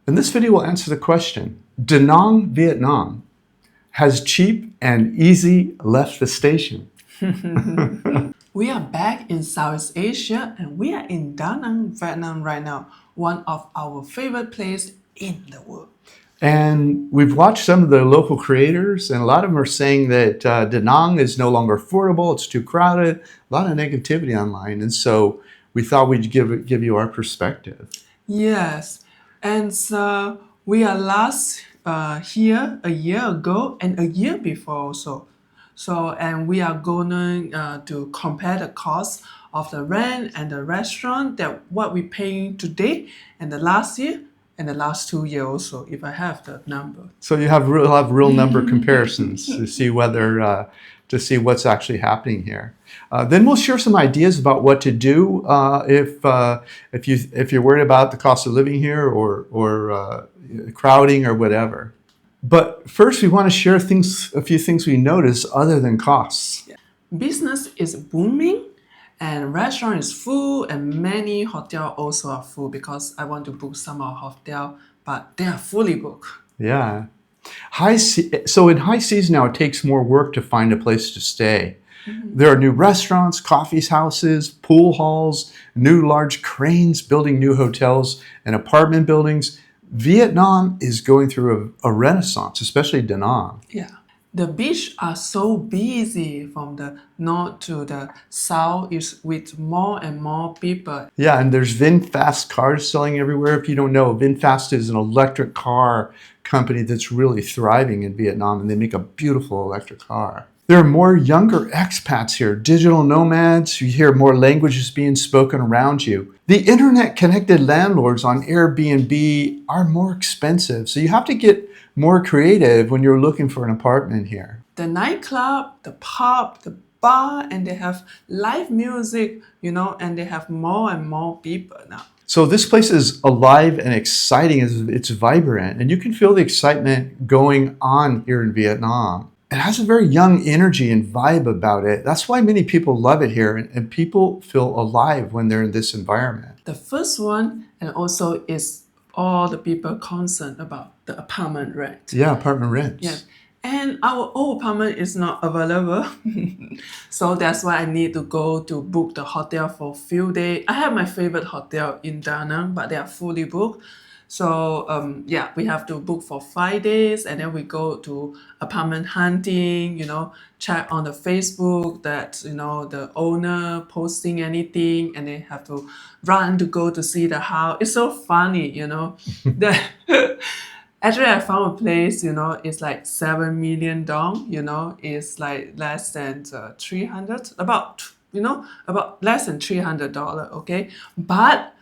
And this video will answer the question, Da Nang, Vietnam, has cheap and easy left the station? We are back in Southeast Asia and we are in Da Nang, Vietnam right now, one of our favorite places in the world. And we've watched some of the local creators, and a lot of them are saying that Da Nang is no longer affordable, it's too crowded, a lot of negativity online. And so we thought we'd give you our perspective. Yes, and so we are last here a year ago and a year before also. So, and we are going to compare the cost of the rent and the restaurant that what we paying today and the last year and the last 2 years also, if I have the number. So you have real number comparisons to see whether to see what's actually happening here. Then we'll share some ideas about what to do if you're worried about the cost of living here or crowding or whatever. But first, we want to share a few things we notice other than costs. Yeah. Business is booming and restaurant is full and many hotels also are full because I want to book some of hotel, but they are fully booked. Yeah. So in high season now, it takes more work to find a place to stay. Mm-hmm. There are new restaurants, coffee houses, pool halls, new large cranes building new hotels and apartment buildings. Vietnam is going through a renaissance, especially Da Nang. Yeah. The beach are so busy from the north to the south is with more and more people. Yeah, and there's VinFast cars selling everywhere. If you don't know, VinFast is an electric car company that's really thriving in Vietnam, and they make a beautiful electric car. There are more younger expats here, digital nomads. You hear more languages being spoken around you. The internet-connected landlords on Airbnb are more expensive, so you have to get more creative when you're looking for an apartment here. The nightclub, the pub, the bar, and they have live music, and they have more and more people now. So this place is alive and exciting. It's vibrant, and you can feel the excitement going on here in Vietnam. It has a very young energy and vibe about it. That's why many people love it here, and people feel alive when they're in this environment. The first one, and also is all the people concerned about the apartment rent. Yeah, apartment rents. Yeah. And our old apartment is not available. So that's why I need to go to book the hotel for a few days. I have my favorite hotel in Da Nang, but they are fully booked. So yeah, we have to book for 5 days and then we go to apartment hunting, check on the Facebook that, the owner posting anything and they have to run to go to see the house. It's so funny, Actually, I found a place, it's like 7 million dong, it's like less than 300, about less than $300, okay? But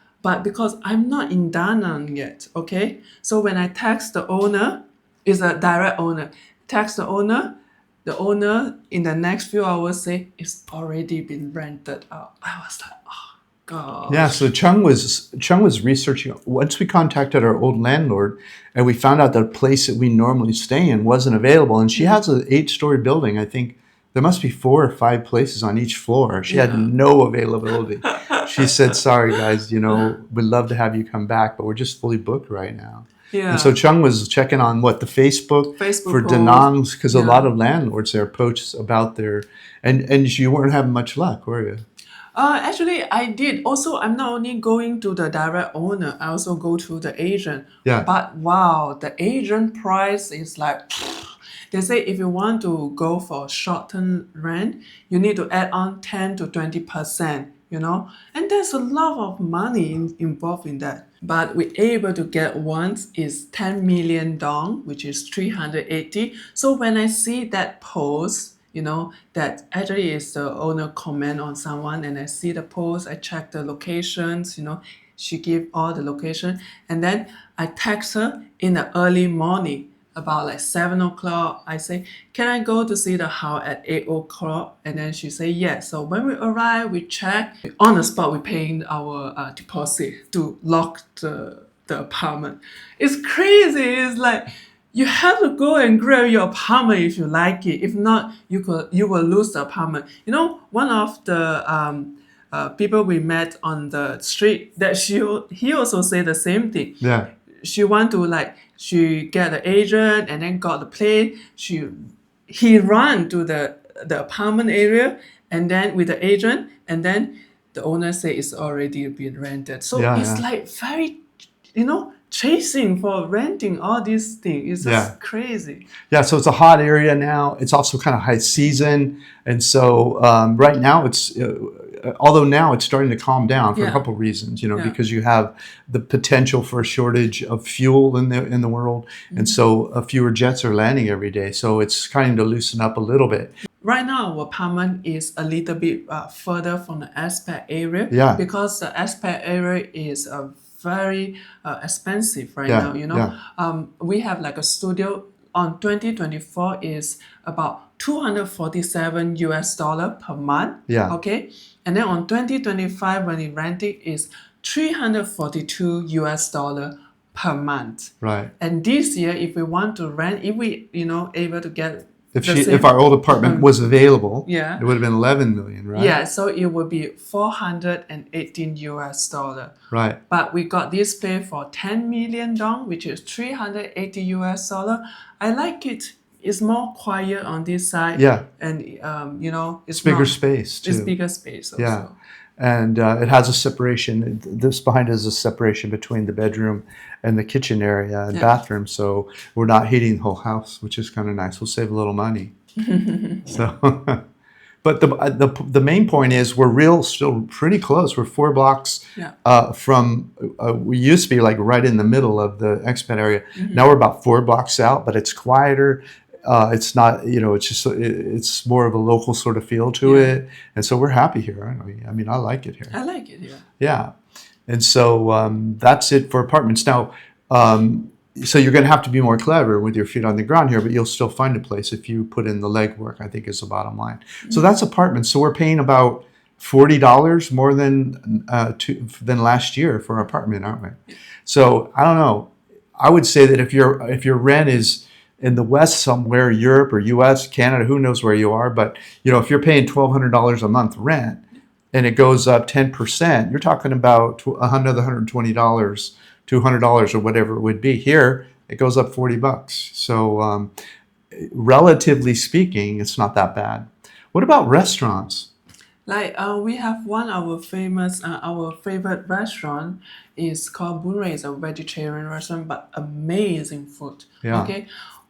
because I'm not in Da Nang yet, okay? So when I text the owner, it's a direct owner, text the owner in the next few hours say, it's already been rented out. I was like, oh, God. Yeah, so Chung was researching. Once we contacted our old landlord and we found out the place that we normally stay in wasn't available, and she has an 8-story building. I think there must be 4 or 5 places on each floor. She had no availability. She said, sorry guys, we'd love to have you come back, but we're just fully booked right now. Yeah. And so Chung was checking on the Facebook for Da Nang, because a lot of landlords there post about their, and you weren't having much luck, were you? Actually, I did. Also, I'm not only going to the direct owner, I also go to the agent. Yeah. But wow, the agent price is like, they say if you want to go for short-term rent, you need to add on 10 to 20%, and there's a lot of money involved in that. But we're able to get one is 10 million dong, which is 380. So when I see that post, that actually is the owner comment on someone, and I see the post, I check the locations, she give all the location, and then I text her in the early morning about like 7 o'clock. I say, can I go to see the house at 8 o'clock? And then she say yes. So when we arrive, we check. On the spot, we paying our deposit to lock the apartment. It's crazy. It's like, you have to go and grab your apartment if you like it. If not, you will lose the apartment. One of the people we met on the street, that he also said the same thing. Yeah. she want to like she get the agent and then got the plane. He run to the apartment area and then with the agent and then the owner say it's already been rented. So Yeah, it's yeah. like very, chasing for renting all these things. It's just Yeah. crazy. Yeah, so it's a hot area now. It's also kind of high season, and so right now although now it's starting to calm down for a Yeah. couple reasons, Yeah. because you have the potential for a shortage of fuel in the world, and so fewer jets are landing every day. So it's kind of loosen up a little bit. Right now, our apartment is a little bit further from the expat area Yeah. because the expat area is very expensive right Yeah, now. yeah. We have like a studio on 2024 is about $247 per month. Yeah. Okay, and then on 2025 when we rent it is $342 per month. Right. And this year, if we want to rent, if we able to get If our old apartment was available, Yeah. it would have been 11 million, right? Yeah, so it would be $418. Right. But we got this place for 10 million dong, which is $380. I like it. It's more quiet on this side. Yeah. And it's Bigger not- space too. It's bigger space also. Yeah. And it has a separation. This behind it is a separation between the bedroom and the kitchen area and Yeah. bathroom. So we're not heating the whole house, which is kind of nice. We'll save a little money. So, but the main point is we're still pretty close. We're 4 blocks Yeah. from. We used to be like right in the middle of the expat area. Now we're about 4 blocks out, but it's quieter. It's not, it's just, it's more of a local sort of feel to Yeah. it. And so we're happy here. I mean, I like it here. I like it, yeah. Yeah. And so that's it for apartments. Now, so you're going to have to be more clever with your feet on the ground here, but you'll still find a place if you put in the legwork, I think is the bottom line. So that's apartments. So we're paying about $40 more than last year for an apartment, aren't we? So I don't know. I would say that if your rent is in the West somewhere, Europe or US, Canada, who knows where you are, but if you're paying $1,200 a month rent and it goes up 10%, you're talking about another $120, $200 or whatever it would be. Here, it goes up $40. So relatively speaking, it's not that bad. What about restaurants? Like we have our favorite restaurant is called Boon Ray. It's a vegetarian restaurant, but amazing food. Yeah. Okay.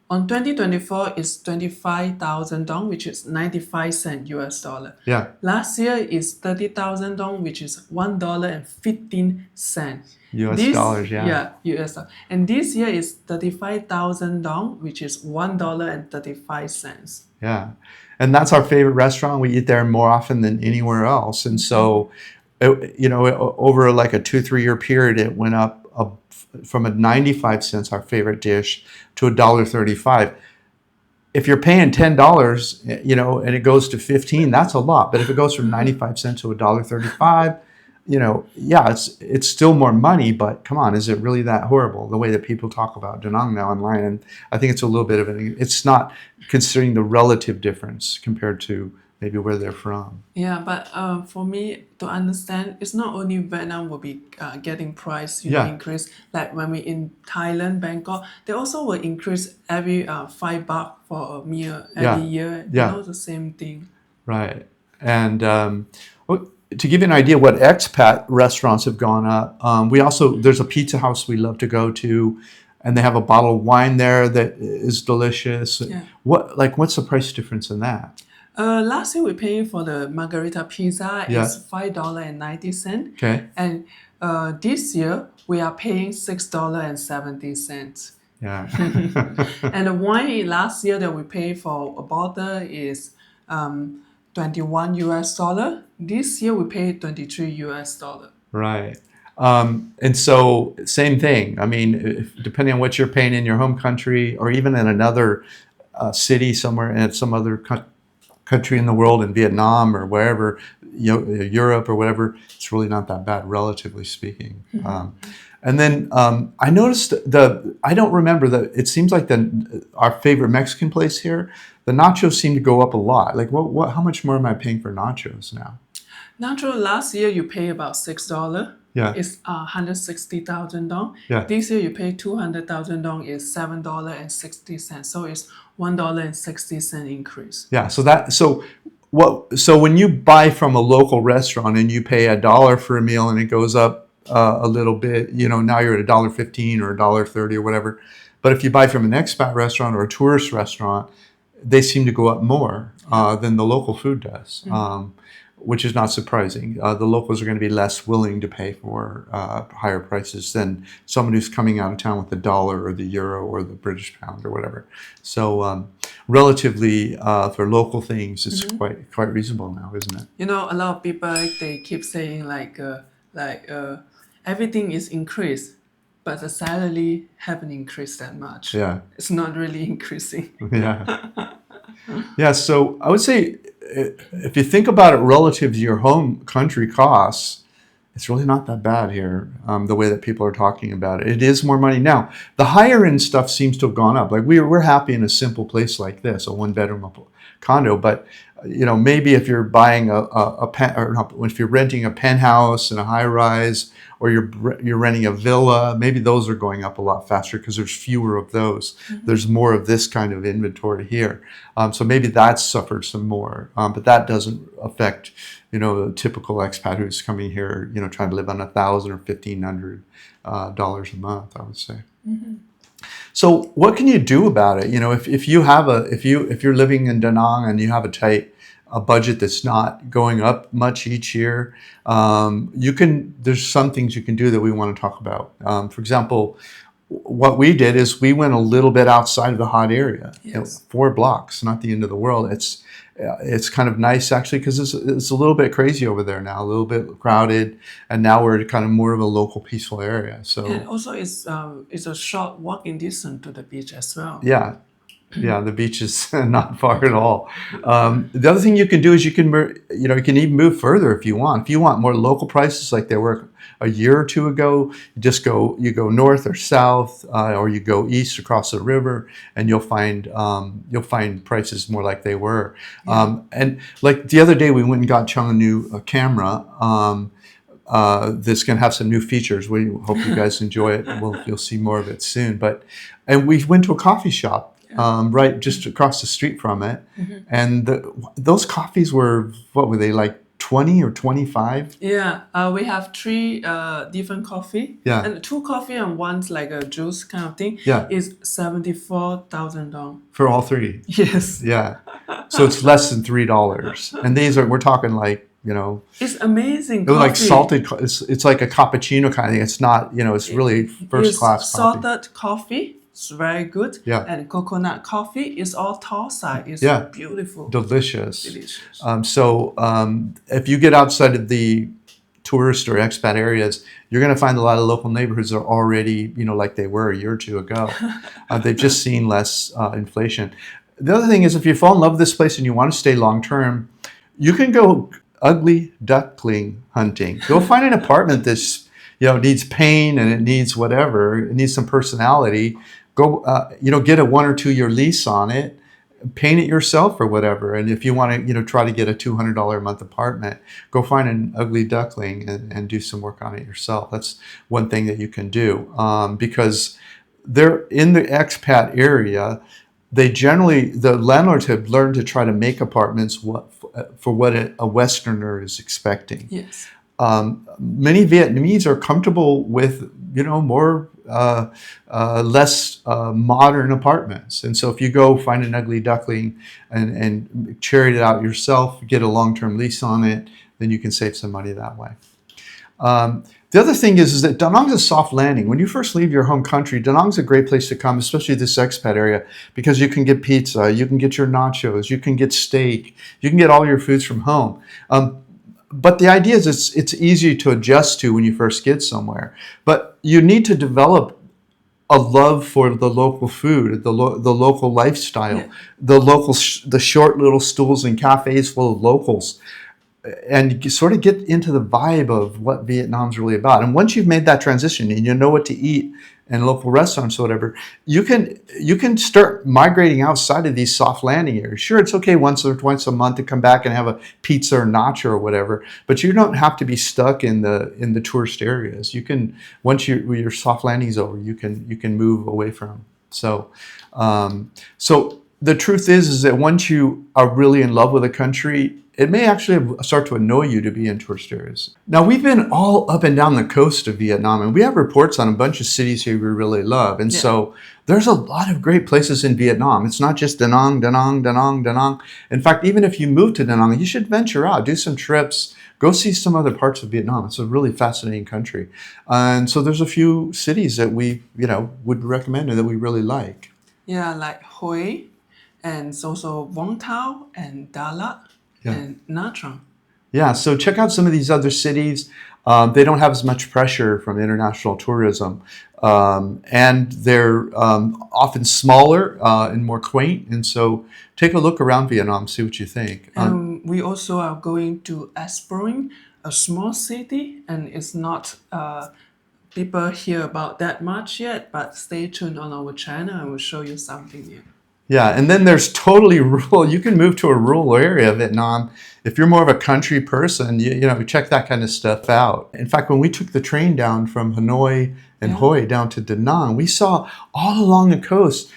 On 2024 is 25,000 dong, which is 95 cents US dollar. Yeah. Last year is 30,000 dong, which is $1.15. US dollars, yeah. Yeah, US dollar. And this year is 35,000 dong, which is $1.35. Yeah. And that's our favorite restaurant. We eat there more often than anywhere else. And so, over like a 2-3 year period, it went up from 95 cents, our favorite dish, to $1.35. If you're paying $10, and it goes to 15, that's a lot. But if it goes from 95 cents to $1.35, yeah, it's still more money, but come on, is it really that horrible? The way that people talk about Da Nang now online, and I think it's a little bit of it's not considering the relative difference compared to maybe where they're from. Yeah, but for me to understand, it's not only Vietnam will be getting price Yeah. increase. Like when we in Thailand, Bangkok, they also will increase every $5 for a meal every year. Yeah. The same thing. Right. And to give you an idea what expat restaurants have gone up, there's a pizza house we love to go to, and they have a bottle of wine there that is delicious. Yeah. What's the price difference in that? Last year we paid for the margarita pizza Yeah. is $5.90. Okay. And this year we are paying $6.70. Yeah. And the wine last year that we paid for a bottle is $21 US. This year we paid $23 US. Right. And so same thing. I mean, depending on what you're paying in your home country or even in another city somewhere in some other country in the world, in Vietnam or wherever, Europe or whatever, it's really not that bad, relatively speaking. And then I noticed I don't remember it seems like our favorite Mexican place here, the nachos seem to go up a lot. Like how much more am I paying for nachos now? Nacho last year you pay about $6. Yeah. is 160,000 dong. Yeah. This year you pay 200,000 dong is $7.60. So it's $1.60 increase. Yeah. So when you buy from a local restaurant and you pay $1 for a meal and it goes up a little bit, you know, now you're at $1.15 or $1.30 or whatever. But if you buy from an expat restaurant or a tourist restaurant, they seem to go up more than the local food does, which is not surprising. The locals are going to be less willing to pay for higher prices than someone who's coming out of town with the dollar or the euro or the British pound or whatever. So relatively for local things, it's quite reasonable now, isn't it? You know, a lot of people, they keep saying like everything is increased, but the salary haven't increased that much. Yeah. It's not really increasing. Yeah. Yeah. So I would say if you think about it relative to your home country costs, it's really not that bad here, the way that people are talking about it. It is more money. Now, the higher end stuff seems to have gone up. Like we're happy in a simple place like this, a 1-bedroom condo, but you know, maybe if you're buying if you're renting a penthouse in a high rise, or you're renting a villa, maybe those are going up a lot faster because there's fewer of those. There's more of this kind of inventory here. So maybe that's suffered some more, but that doesn't affect, you know, the typical expat who's coming here, you know, trying to live on $1,000 or $1,500 a month, I would say. So what can you do about it? You know, if you're living in Da Nang and you have a budget that's not going up much each year, there's some things you can do that we want to talk about. For example, what we did is we went a little bit outside of the hot area, you know, 4 blocks, not the end of the world. It's kind of nice actually because it's a little bit crazy over there now, a little bit crowded, and now we're kind of more of a local peaceful area. So and also it's a short walking distance to the beach as well. Yeah. Yeah, the beach is not far at all. The other thing you can do is you can even move further if you want. If you want more local prices like they were a year or two ago, you go north or south, or you go east across the river, and you'll find prices more like they were. And like the other day, we went and got Chung a new camera. That's going to have some new features. We hope you guys enjoy it. You'll see more of it soon. And we went to a coffee shop. Right just across the street from it. And those coffees were, what were they, like 20 or 25? Yeah, we have 3 different coffee. Yeah. And 2 coffee and one's like a juice kind of thing. Yeah. Is 74,000 dong. For all 3? Yes. Yeah. So it's less than $3. And we're talking like, you know. It's amazing coffee. Like salted, it's like a cappuccino kind of thing. It's not, you know, it's really first class coffee. Salted coffee. It's very good. Yeah. And coconut coffee is all 𝗨cy. It's beautiful. Delicious. If you get outside of the tourist or expat areas, you're going to find a lot of local neighborhoods that are already, you know, like they were a year or two ago. They've just seen less inflation. The other thing is, if you fall in love with this place and you want to stay long term, you can go ugly duckling hunting. Go find an apartment that's, you know, needs paint and it needs whatever. It needs some personality. Go, you know, get a 1 or 2 year lease on it, paint it yourself or whatever. And if you want to, you know, try to get a $200 a month apartment, go find an ugly duckling and do some work on it yourself. That's one thing that you can do, because they're in the expat area. The landlords have learned to try to make apartments for what a Westerner is expecting. Yes. Many Vietnamese are comfortable with, you know, more less modern apartments. And so if you go find an ugly duckling and charity it out yourself, get a long-term lease on it, then you can save some money that way. The other thing is that Da Nang's a soft landing. When you first leave your home country, Da Nang's a great place to come, especially this expat area, because you can get pizza, you can get your nachos, you can get steak, you can get all your foods from home. But the idea is it's easy to adjust to when you first get somewhere. But you need to develop a love for the local food, the local lifestyle, the short little stools and cafes full of locals, and sort of get into the vibe of what Vietnam's really about. And once you've made that transition and you know what to eat and local restaurants or whatever, you can start migrating outside of these soft landing areas. Sure, it's okay once or twice a month to come back and have a pizza or nacho or whatever, but you don't have to be stuck in the tourist areas. You can, once your soft landing is over, you can move away from them. So the truth is that once you are really in love with a country, it may actually start to annoy you to be in tourist areas. Now, we've been all up and down the coast of Vietnam, and we have reports on a bunch of cities here we really love. And so there's a lot of great places in Vietnam. It's not just Da Nang, Da Nang, Da Nang, Da Nang. In fact, even if you move to Da Nang, you should venture out, do some trips, go see some other parts of Vietnam. It's a really fascinating country. And so there's a few cities that we, would recommend and that we really like. Yeah, like Hue, and also Vũng Tàu and Đà Lạt. And Nha Trang. Yeah, so check out some of these other cities. They don't have as much pressure from international tourism. And they're often smaller and more quaint. And so take a look around Vietnam, see what you think. We also are going to exploring a small city, and it's not people hear about that much yet, but stay tuned on our channel and we'll show you something new. Yeah, and then there's totally rural. You can move to a rural area of Vietnam. If you're more of a country person, check that kind of stuff out. In fact, when we took the train down from Hanoi and Hue down to Da Nang, we saw all along the coast,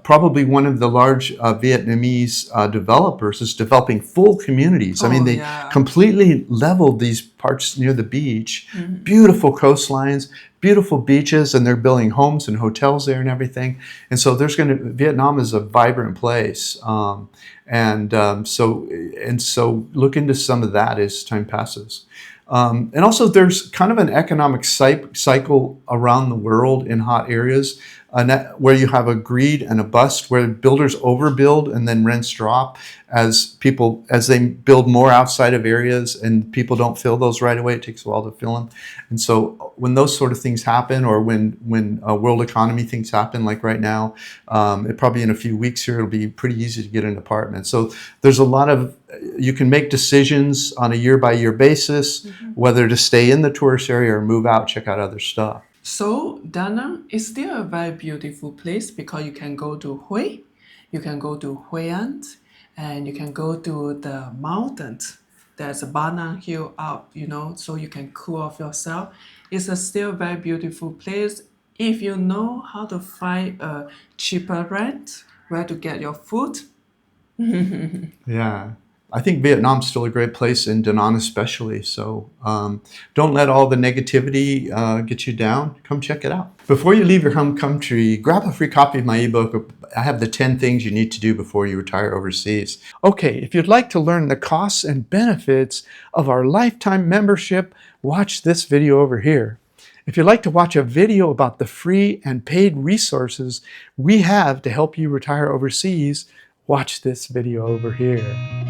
probably one of the large Vietnamese developers is developing full communities. I mean, they completely leveled these parts near the beach, beautiful coastlines, beautiful beaches, and they're building homes and hotels there and everything. And so Vietnam is a vibrant place. So look into some of that as time passes. And also there's kind of an economic cycle around the world in hot areas where you have a greed and a bust, where builders overbuild and then rents drop as they build more outside of areas and people don't fill those right away. It takes a while to fill them. And so when those sort of things happen, or when world economy things happen, like right now, probably in a few weeks here, it'll be pretty easy to get an apartment. So there's a lot of, you can make decisions on a year-by-year basis, whether to stay in the tourist area or move out, check out other stuff. So Da Nang is still a very beautiful place because you can go to Hue, you can go to Hue An, and you can go to the mountains. There's a Ba Nang Hill up, so you can cool off yourself. It's a still very beautiful place if you know how to find a cheaper rent, where to get your food. Yeah. I think Vietnam's still a great place, and Da Nang especially. So don't let all the negativity get you down. Come check it out. Before you leave your home country, grab a free copy of my ebook. I have the 10 things you need to do before you retire overseas. Okay, if you'd like to learn the costs and benefits of our lifetime membership, watch this video over here. If you'd like to watch a video about the free and paid resources we have to help you retire overseas, watch this video over here.